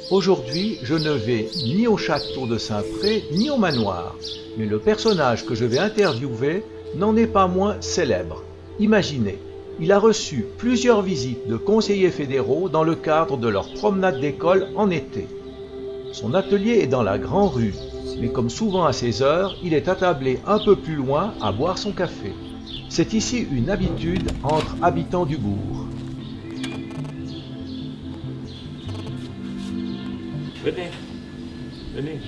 Aujourd'hui, je ne vais ni au château de Saint-Pré, ni au manoir, mais le personnage que je vais interviewer n'en est pas moins célèbre. Imaginez, il a reçu plusieurs visites de conseillers fédéraux dans le cadre de leur promenade d'école en été. Son atelier est dans la Grand Rue, mais comme souvent à ces heures, il est attablé un peu plus loin à boire son café. C'est ici une habitude entre habitants du bourg. Venez, venez.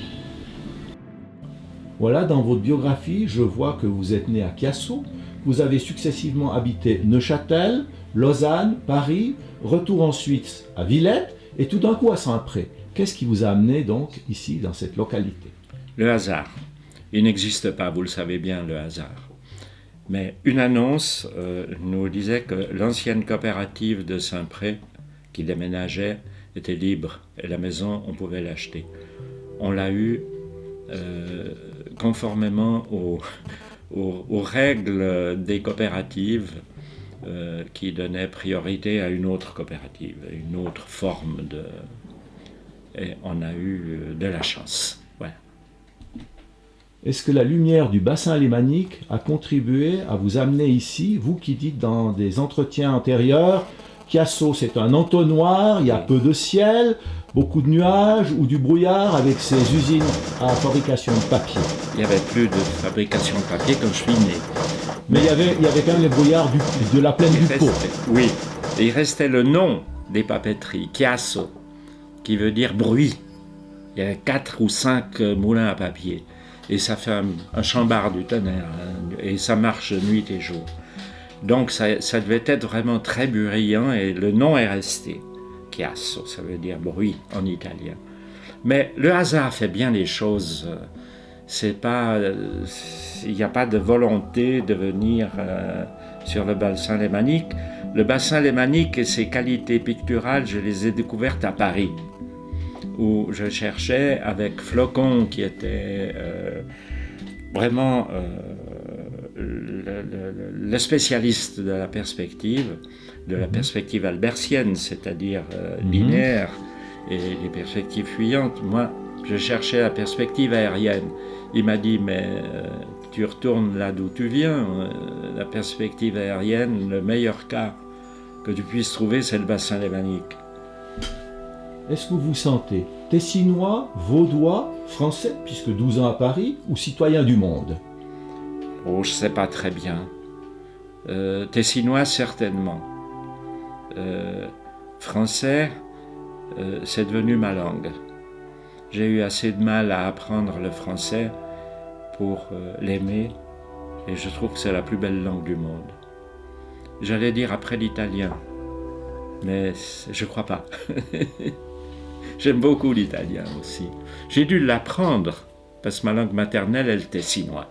Voilà, dans votre biographie, je vois que vous êtes né à Chiasso, vous avez successivement habité Neuchâtel, Lausanne, Paris, retour ensuite à Villette et tout d'un coup à Saint-Pré. Qu'est-ce qui vous a amené donc ici, dans cette localité? Le hasard. Il n'existe pas, vous le savez bien, le hasard. Mais une annonce nous disait que l'ancienne coopérative de Saint-Pré, qui déménageait, était libre et la maison, on pouvait l'acheter. On l'a eu conformément aux règles des coopératives qui donnaient priorité à une autre coopérative, à une autre forme de... Et on a eu de la chance. Voilà. Est-ce que la lumière du bassin lémanique a contribué à vous amener ici, vous qui dites dans des entretiens antérieurs, Chiasso c'est un entonnoir, il y a peu de ciel, beaucoup de nuages ou du brouillard avec ses usines à fabrication de papier. Il n'y avait plus de fabrication de papier quand je suis né. Mais il y avait quand même les brouillards de la plaine du Pô. Oui, et il restait le nom des papeteries, Chiasso, qui veut dire bruit. Il y avait 4 ou 5 moulins à papier. Et ça fait un chambard du tonnerre. Hein, et ça marche nuit et jour. Donc ça devait être vraiment très bruyant et le nom est resté. Chiasso, ça veut dire bruit en italien. Mais le hasard fait bien les choses. C'est pas, il n'y a pas de volonté de venir sur le bassin lémanique. Le bassin lémanique et ses qualités picturales, je les ai découvertes à Paris, où je cherchais avec Flocon, qui était vraiment le spécialiste de la perspective albertienne, c'est-à-dire linéaire, et les perspectives fuyantes. Moi, je cherchais la perspective aérienne. Il m'a dit, mais tu retournes là d'où tu viens. La perspective aérienne, le meilleur cas que tu puisses trouver, c'est le bassin lémanique. Est-ce que vous vous sentez tessinois, vaudois, français, puisque 12 ans à Paris, ou citoyen du monde? Oh, je ne sais pas très bien. Tessinois, certainement. Français, c'est devenu ma langue. J'ai eu assez de mal à apprendre le français pour l'aimer, et je trouve que c'est la plus belle langue du monde. J'allais dire après l'italien, mais je crois pas. J'aime beaucoup l'italien aussi. J'ai dû l'apprendre, parce que ma langue maternelle est le tessinois.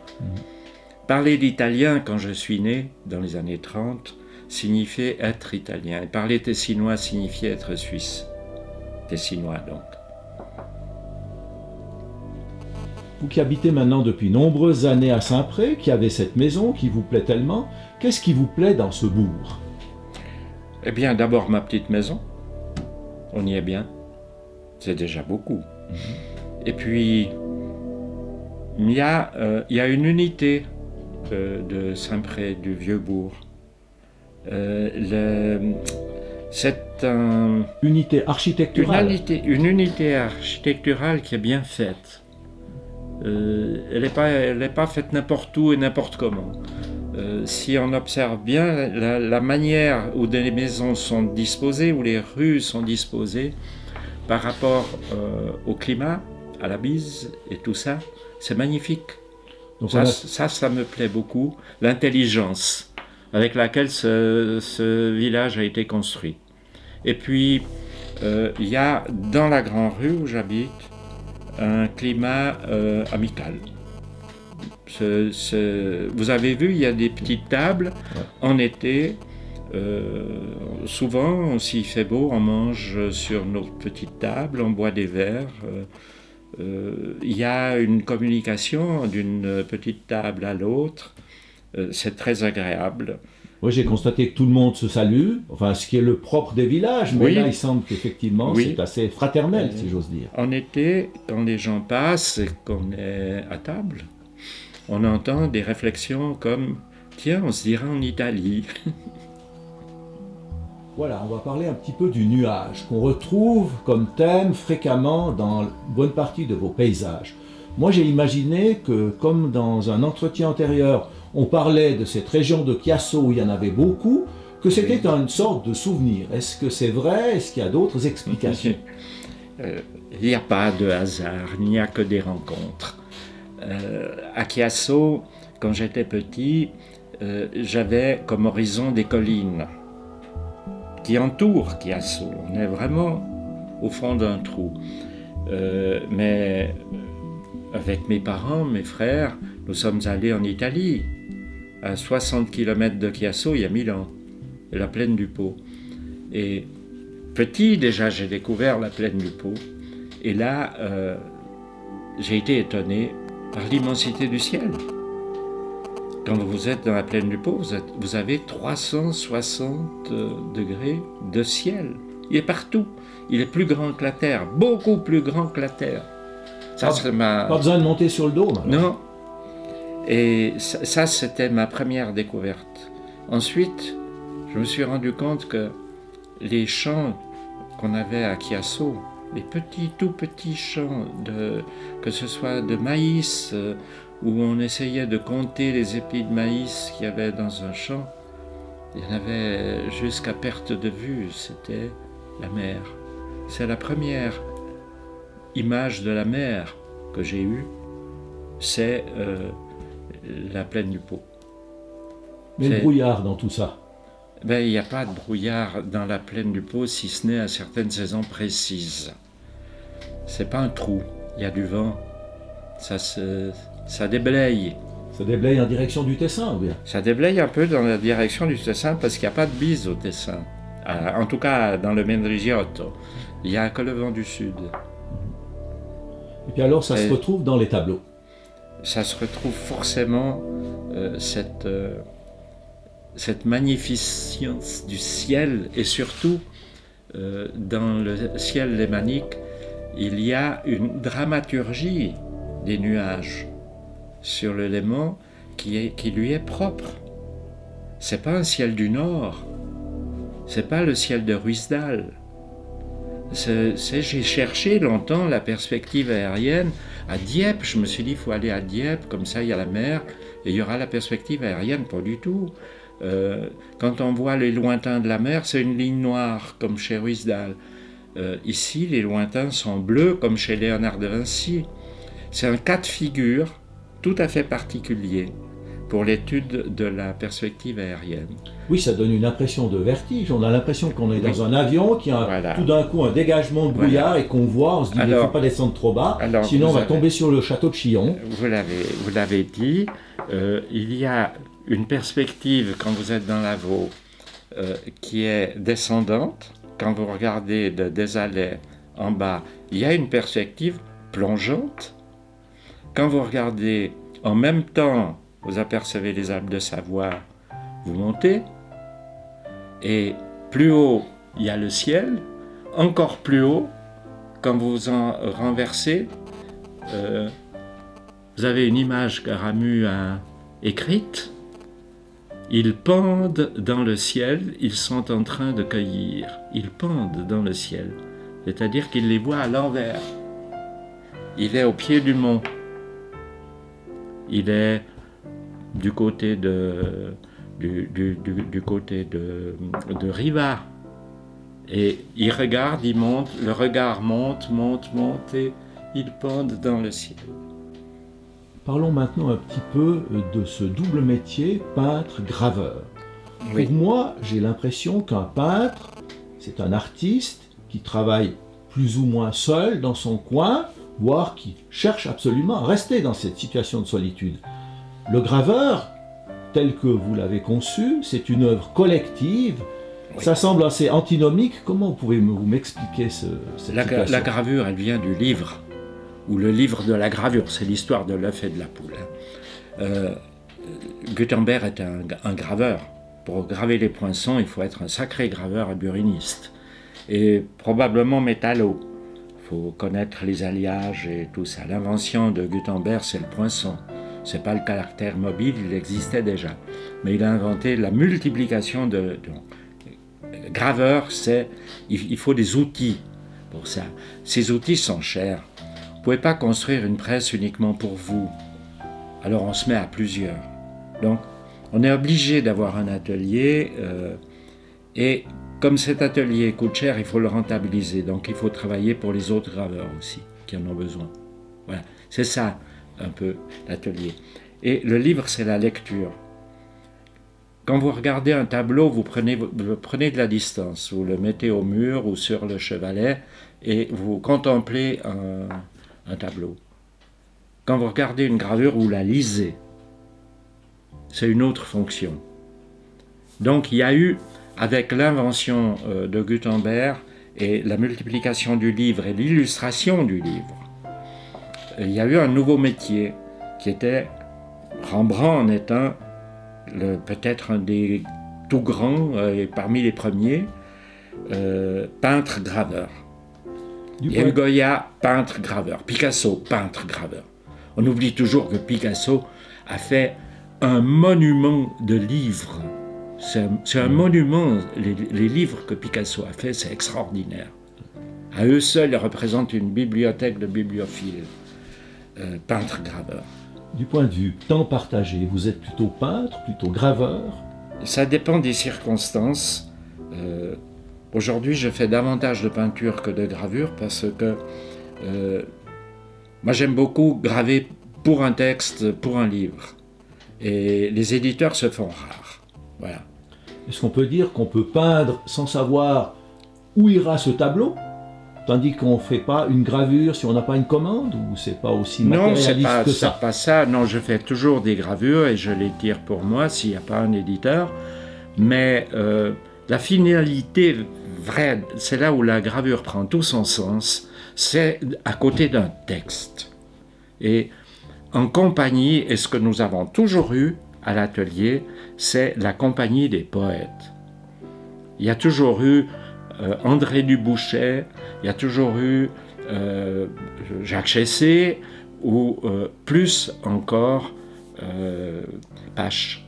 Parler l'italien, quand je suis né, dans les années 30, signifiait être italien. Et parler tessinois signifiait être suisse. Tessinois, donc. Vous qui habitez maintenant depuis nombreuses années à Saint-Pré, qui avez cette maison qui vous plaît tellement, qu'est-ce qui vous plaît dans ce bourg? Eh bien, d'abord ma petite maison. On y est bien. C'est déjà beaucoup. Et puis, il y a une unité de Saint-Pré, du Vieux-Bourg. C'est unité architecturale. Une unité architecturale qui est bien faite. Elle n'est pas faite n'importe où et n'importe comment. Si on observe bien la manière où les maisons sont disposées, où les rues sont disposées, par rapport au climat, à la bise et tout ça, c'est magnifique. Donc ça me plaît beaucoup, l'intelligence avec laquelle ce village a été construit. Et puis, il y a dans la Grande Rue où j'habite un climat amical. Vous avez vu, il y a des petites tables en été. Souvent, s'il fait beau, on mange sur nos petites tables, on boit des verres. Il y a une communication d'une petite table à l'autre. C'est très agréable. Moi, j'ai constaté que tout le monde se salue, enfin, ce qui est le propre des villages, mais Oui. là, il semble qu'effectivement, Oui. c'est assez fraternel, si j'ose dire. En été, quand les gens passent et qu'on est à table, on entend des réflexions comme « Tiens, on se dirait en Italie ». Voilà, on va parler un petit peu du nuage, qu'on retrouve comme thème fréquemment dans une bonne partie de vos paysages. Moi, j'ai imaginé que, comme dans un entretien antérieur, on parlait de cette région de Chiasso où il y en avait beaucoup, que c'était une sorte de souvenir. Est-ce que c'est vrai? Est-ce qu'il y a d'autres explications? Il n'y a pas de hasard, il n'y a que des rencontres. À Chiasso, quand j'étais petit, j'avais comme horizon des collines qui entourent Chiasso. On est vraiment au fond d'un trou. Mais avec mes parents, mes frères, nous sommes allés en Italie. À 60 km de Chiasso, il y a 1000 ans, la plaine du Pô. Et petit, déjà, j'ai découvert la plaine du Pô. Et là, j'ai été étonné par l'immensité du ciel. Quand vous êtes dans la plaine du Pô, vous avez 360 degrés de ciel. Il est partout. Il est plus grand que la Terre, beaucoup plus grand que la Terre. Ça, Pas besoin de monter sur le dôme. Alors. Non. Et ça, c'était ma première découverte. Ensuite, je me suis rendu compte que les champs qu'on avait à Chiasso, les petits, tout petits champs, que ce soit de maïs, où on essayait de compter les épis de maïs qu'il y avait dans un champ, il y en avait jusqu'à perte de vue, c'était la mer. C'est la première image de la mer que j'ai eue, c'est la plaine du Pô. Mais le brouillard dans tout ça? Ben, il n'y a pas de brouillard dans la plaine du Pô, si ce n'est à certaines saisons précises. C'est pas un trou, il y a du vent, ça déblaye. Ça déblaye en direction du Tessin, ou bien? Ça déblaye un peu dans la direction du Tessin parce qu'il n'y a pas de bise au Tessin. En tout cas, dans le Mendrisiotto, il n'y a que le vent du sud. Et puis alors, ça se retrouve dans les tableaux. Ça se retrouve forcément, cette magnificence du ciel, et surtout, dans le ciel lémanique, il y a une dramaturgie des nuages sur le Léman qui lui est propre. C'est pas un ciel du nord, c'est pas le ciel de Ruisdael. J'ai cherché longtemps la perspective aérienne à Dieppe. Je me suis dit, il faut aller à Dieppe, comme ça il y a la mer et il y aura la perspective aérienne. Pas du tout. Quand on voit les lointains de la mer, c'est une ligne noire, comme chez Ruisdael. Ici, les lointains sont bleus, comme chez Léonard de Vinci. C'est un cas de figure tout à fait particulier pour l'étude de la perspective aérienne. Oui, ça donne une impression de vertige. On a l'impression qu'on est dans un avion qui a tout d'un coup un dégagement de brouillard et qu'on voit, on se dit il ne faut pas descendre trop bas, sinon on va tomber sur le château de Chillon. Vous l'avez dit, il y a une perspective quand vous êtes dans l'Avaux qui est descendante. Quand vous regardez de Désalais en bas, il y a une perspective plongeante. Quand vous regardez en même temps, vous apercevez les Alpes de Savoie, vous montez, et plus haut, il y a le ciel, encore plus haut, quand vous en renversez, vous avez une image que Ramu a écrite. Ils pendent dans le ciel, ils sont en train de cueillir. Ils pendent dans le ciel, c'est-à-dire qu'il les voit à l'envers. Il est au pied du mont. Il est du côté de Riva. Et il regarde, il monte, le regard monte, et ils pendent dans le ciel. Parlons maintenant un petit peu de ce double métier, peintre-graveur. Oui. Pour moi, j'ai l'impression qu'un peintre, c'est un artiste qui travaille plus ou moins seul dans son coin, voire qui cherche absolument à rester dans cette situation de solitude. Le graveur, tel que vous l'avez conçu, c'est une œuvre collective. Oui. Ça semble assez antinomique. Comment pouvez-vous m'expliquer cette situation ? La gravure, elle vient du livre, ou le livre de la gravure, c'est l'histoire de l'œuf et de la poule. Gutenberg était un graveur pour graver les poinçons, il faut être un sacré graveur buriniste. Et probablement métallo. Il faut connaître les alliages et tout ça. L'invention de Gutenberg, c'est le poinçon. C'est pas le caractère mobile, il existait déjà. Mais il a inventé la multiplication de graveur, il faut des outils pour ça. Ces outils sont chers. Vous ne pouvez pas construire une presse uniquement pour vous. Alors on se met à plusieurs. Donc on est obligé d'avoir un atelier et comme cet atelier coûte cher, il faut le rentabiliser. Donc il faut travailler pour les autres graveurs aussi qui en ont besoin. Voilà, c'est ça un peu l'atelier. Et le livre, c'est la lecture. Quand vous regardez un tableau, vous prenez de la distance, vous le mettez au mur ou sur le chevalet et vous contemplez un tableau. Quand vous regardez une gravure, vous la lisez. C'est une autre fonction. Donc il y a eu, avec l'invention de Gutenberg et la multiplication du livre et l'illustration du livre, il y a eu un nouveau métier qui était, Rembrandt en est peut-être un des tout grands, parmi les premiers, peintre-graveur. Il y a eu Goya, peintre-graveur. Picasso, peintre-graveur. On oublie toujours que Picasso a fait un monument de livres. C'est un monument, les livres que Picasso a fait, c'est extraordinaire. À eux seuls, ils représentent une bibliothèque de bibliophiles. Peintre-graveur. Du point de vue temps partagé, vous êtes plutôt peintre, plutôt graveur? Ça dépend des circonstances. Aujourd'hui, je fais davantage de peinture que de gravure parce que moi, j'aime beaucoup graver pour un texte, pour un livre. Et les éditeurs se font rares. Voilà. Est-ce qu'on peut dire qu'on peut peindre sans savoir où ira ce tableau? Tandis qu'on ne fait pas une gravure si on n'a pas une commande, ou c'est pas aussi matérialiste que ça? Non, c'est pas ça. Non, je fais toujours des gravures et je les tire pour moi s'il n'y a pas un éditeur. Mais la finalité vraie, c'est là où la gravure prend tout son sens, c'est à côté d'un texte. Et en compagnie, et ce que nous avons toujours eu à l'atelier, c'est la compagnie des poètes. Il y a toujours eu André Dubouchet, il y a toujours eu Jacques Chessé, ou plus encore Pache,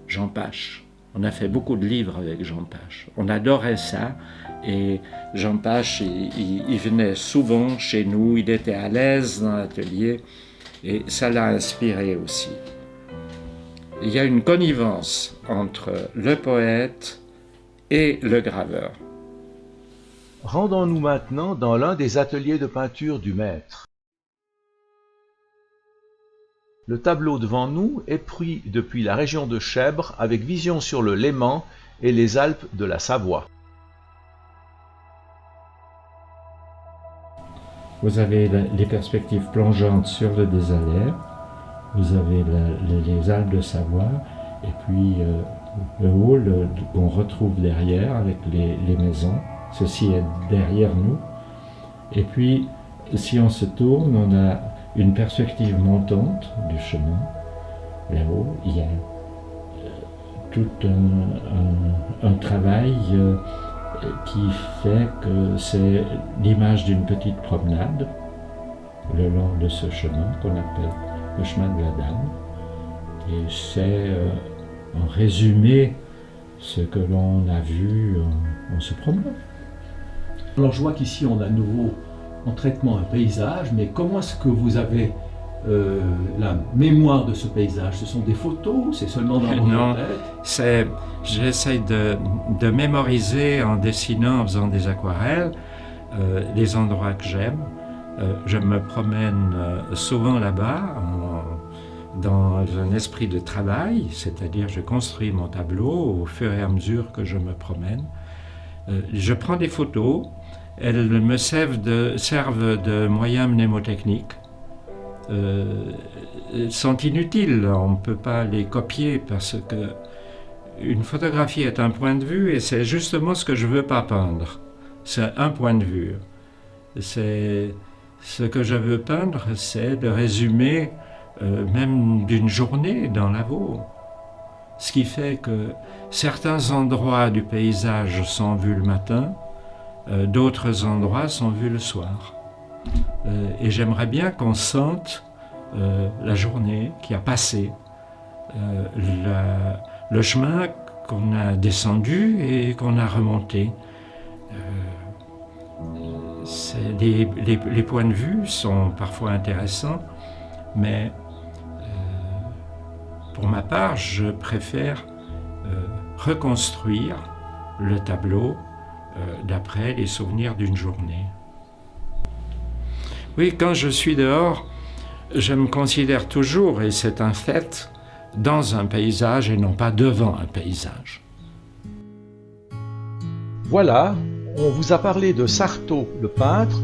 Jean Pache. On a fait beaucoup de livres avec Jean Pache. On adorait ça. Et Jean Pache, il venait souvent chez nous, il était à l'aise dans l'atelier et ça l'a inspiré aussi. Il y a une connivence entre le poète et le graveur. Rendons-nous maintenant dans l'un des ateliers de peinture du maître. Le tableau devant nous est pris depuis la région de Chèvres avec vision sur le Léman et les Alpes de la Savoie. Vous avez les perspectives plongeantes sur le Désalais, vous avez les Alpes de Savoie, et puis le haut qu'on retrouve derrière avec les maisons. Ceci est derrière nous. Et puis, si on se tourne, on a une perspective montante du chemin. Là-haut, il y a tout un travail qui fait que c'est l'image d'une petite promenade le long de ce chemin qu'on appelle le chemin de la Dame. Et c'est en résumé ce que l'on a vu en se promenant. Alors je vois qu'ici on a à nouveau en traitement un paysage, mais comment est-ce que vous avez la mémoire de ce paysage? Ce sont des photos? C'est seulement dans votre tête? J'essaye de mémoriser en dessinant, en faisant des aquarelles, les endroits que j'aime. Je me promène souvent là-bas dans un esprit de travail, c'est-à-dire je construis mon tableau au fur et à mesure que je me promène. Je prends des photos, elles me servent de moyens mnémotechniques. Elles sont inutiles, on ne peut pas les copier parce que une photographie est un point de vue et c'est justement ce que je ne veux pas peindre. C'est un point de vue. Ce que je veux peindre, c'est le résumé même d'une journée dans Lavaux. Ce qui fait que certains endroits du paysage sont vus le matin, d'autres endroits sont vus le soir. Et j'aimerais bien qu'on sente la journée qui a passé, le chemin qu'on a descendu et qu'on a remonté. Les points de vue sont parfois intéressants, mais pour ma part, je préfère reconstruire le tableau d'après les souvenirs d'une journée. Oui, quand je suis dehors, je me considère toujours, et c'est un fait, dans un paysage et non pas devant un paysage. Voilà, on vous a parlé de Sarto, le peintre,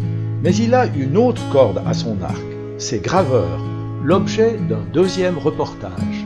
mais il a une autre corde à son arc, c'est graveur, l'objet d'un deuxième reportage.